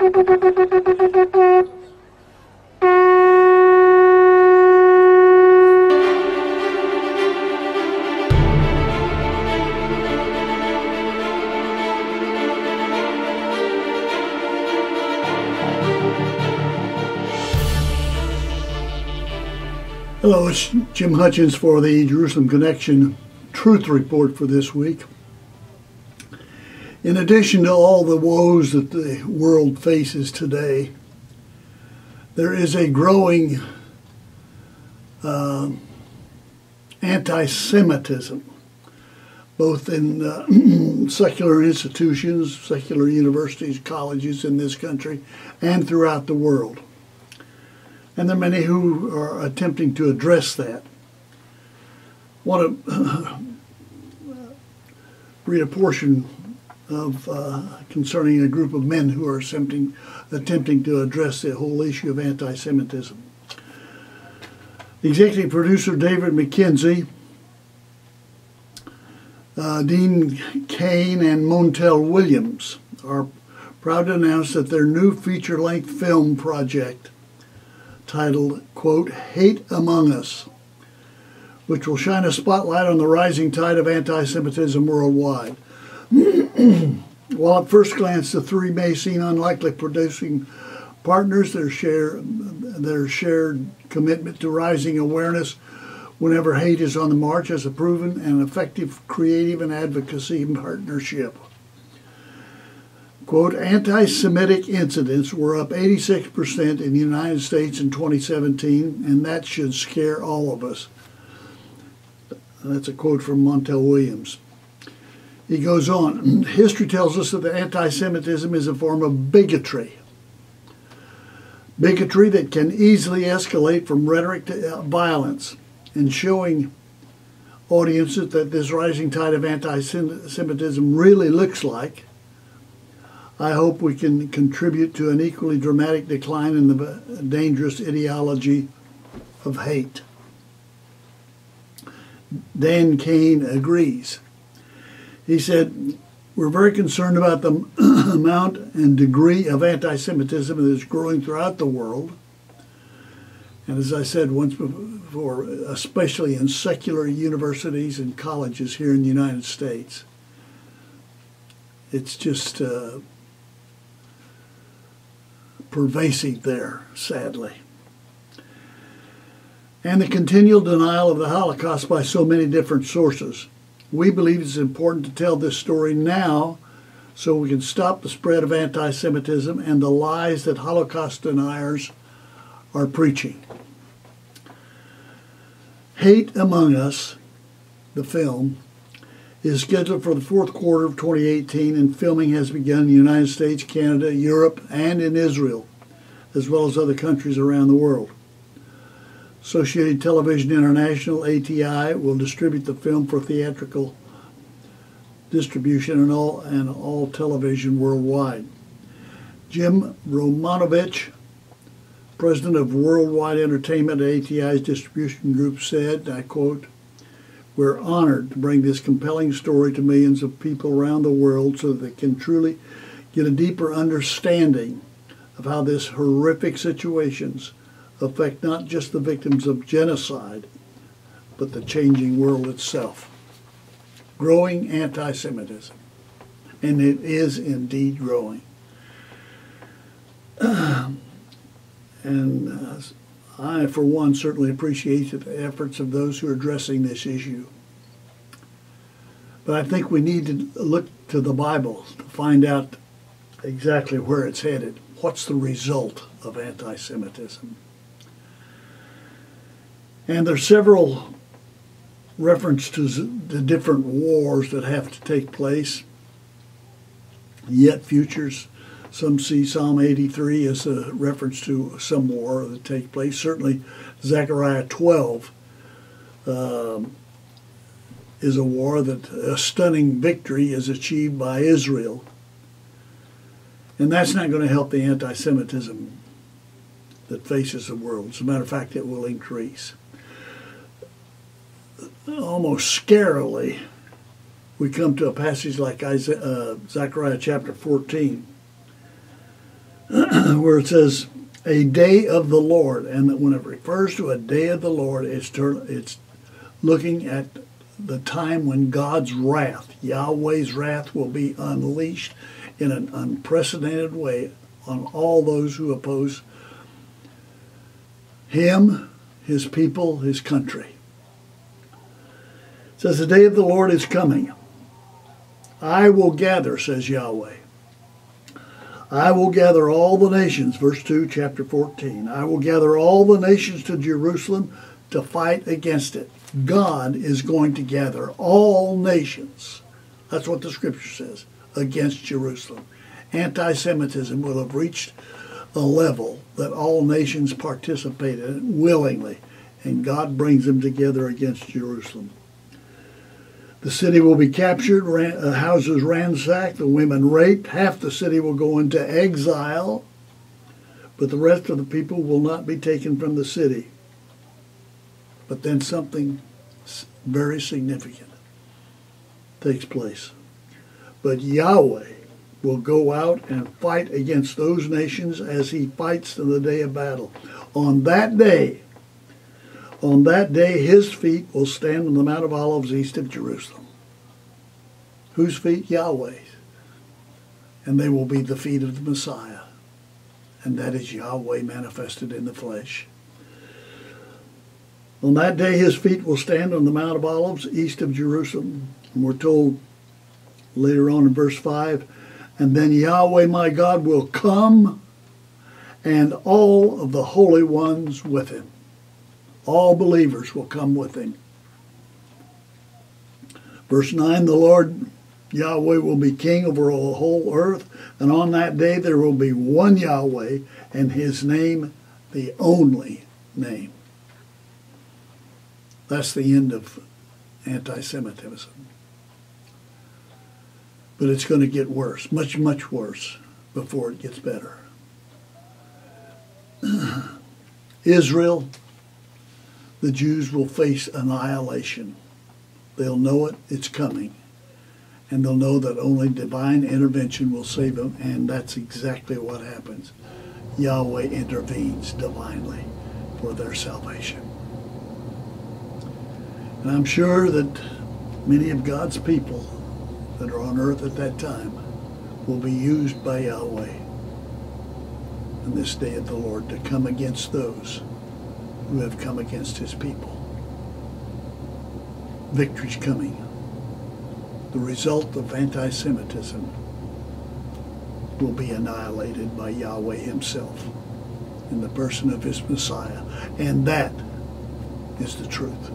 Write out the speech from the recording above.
Hello, it's Jim Hutchins for the Jerusalem Connection Truth Report for this week. In addition to all the woes that the world faces today, there is a growing anti-Semitism, both in secular institutions, secular universities, colleges in this country, and throughout the world. And there are many who are attempting to address that. I want to read a portion of concerning a group of men who are attempting to address the whole issue of anti-Semitism. The executive producer David McKenzie, Dean Cain, and Montel Williams are proud to announce that their new feature-length film project, titled, quote, "Hate Among Us," which will shine a spotlight on the rising tide of anti-Semitism worldwide. While at first glance the three may seem unlikely producing partners, their shared commitment to rising awareness whenever hate is on the march has a proven and effective creative and advocacy partnership. Quote, "Anti-Semitic incidents were up 86% in the United States in 2017, and that should scare all of us." That's a quote from Montel Williams. He goes on, "History tells us that anti-Semitism is a form of bigotry. Bigotry that can easily escalate from rhetoric to violence, and showing audiences that this rising tide of anti-Semitism really looks like, I hope we can contribute to an equally dramatic decline in the dangerous ideology of hate." Dan Cain agrees. He said, "We're very concerned about the amount and degree of anti-Semitism that is growing throughout the world. And as I said once before, especially in secular universities and colleges here in the United States. It's just pervasive there, sadly. And the continual denial of the Holocaust by so many different sources. We believe it's important to tell this story now so we can stop the spread of anti-Semitism and the lies that Holocaust deniers are preaching." Hate Among Us, the film, is scheduled for the fourth quarter of 2018, and filming has begun in the United States, Canada, Europe, and in Israel, as well as other countries around the world. Associated Television International, ATI, will distribute the film for theatrical distribution and all television worldwide. Jim Romanovich, president of Worldwide Entertainment at ATI's distribution group, said, I quote, "We're honored to bring this compelling story to millions of people around the world so that they can truly get a deeper understanding of how these horrific situations affect not just the victims of genocide, but the changing world itself." Growing anti-Semitism. And it is indeed growing. And I, for one, certainly appreciate the efforts of those who are addressing this issue. But I think we need to look to the Bible to find out exactly where it's headed. What's the result of anti-Semitism? And there's several references to the different wars that have to take place, yet futures. Some see Psalm 83 as a reference to some war that take place. Certainly Zechariah 12 is a war that a stunning victory is achieved by Israel. And that's not going to help the anti-Semitism that faces the world. As a matter of fact, it will increase. Almost scarily, we come to a passage like Zechariah chapter 14, where it says, a day of the Lord. And when it refers to a day of the Lord, it's looking at the time when God's wrath, Yahweh's wrath, will be unleashed in an unprecedented way on all those who oppose him, his people, his country. It says, the day of the Lord is coming. I will gather, says Yahweh. I will gather all the nations, verse 2, chapter 14. I will gather all the nations to Jerusalem to fight against it. God is going to gather all nations. That's what the scripture says, against Jerusalem. Anti-Semitism will have reached a level that all nations participate in it willingly, and God brings them together against Jerusalem. The city will be captured, houses ransacked, the women raped. Half the city will go into exile, but the rest of the people will not be taken from the city. But then something very significant takes place. But Yahweh will go out and fight against those nations as he fights in the day of battle. On that day, his feet will stand on the Mount of Olives east of Jerusalem. Whose feet? Yahweh's. And they will be the feet of the Messiah. And that is Yahweh manifested in the flesh. On that day his feet will stand on the Mount of Olives east of Jerusalem. And we're told later on in verse 5, and then Yahweh my God will come, and all of the holy ones with him. All believers will come with him. Verse 9, the Lord Yahweh will be king over the whole earth, and on that day there will be one Yahweh, and his name the only name. That's the end of anti-Semitism. But it's going to get worse, much, much worse, before it gets better. Israel, the Jews will face annihilation. They'll know it, it's coming. And they'll know that only divine intervention will save them, and that's exactly what happens. Yahweh intervenes divinely for their salvation. And I'm sure that many of God's people that are on earth at that time will be used by Yahweh in this day of the Lord to come against those who have come against his people. Victory's coming. The result of anti-Semitism will be annihilated by Yahweh himself in the person of his Messiah. And that is the truth.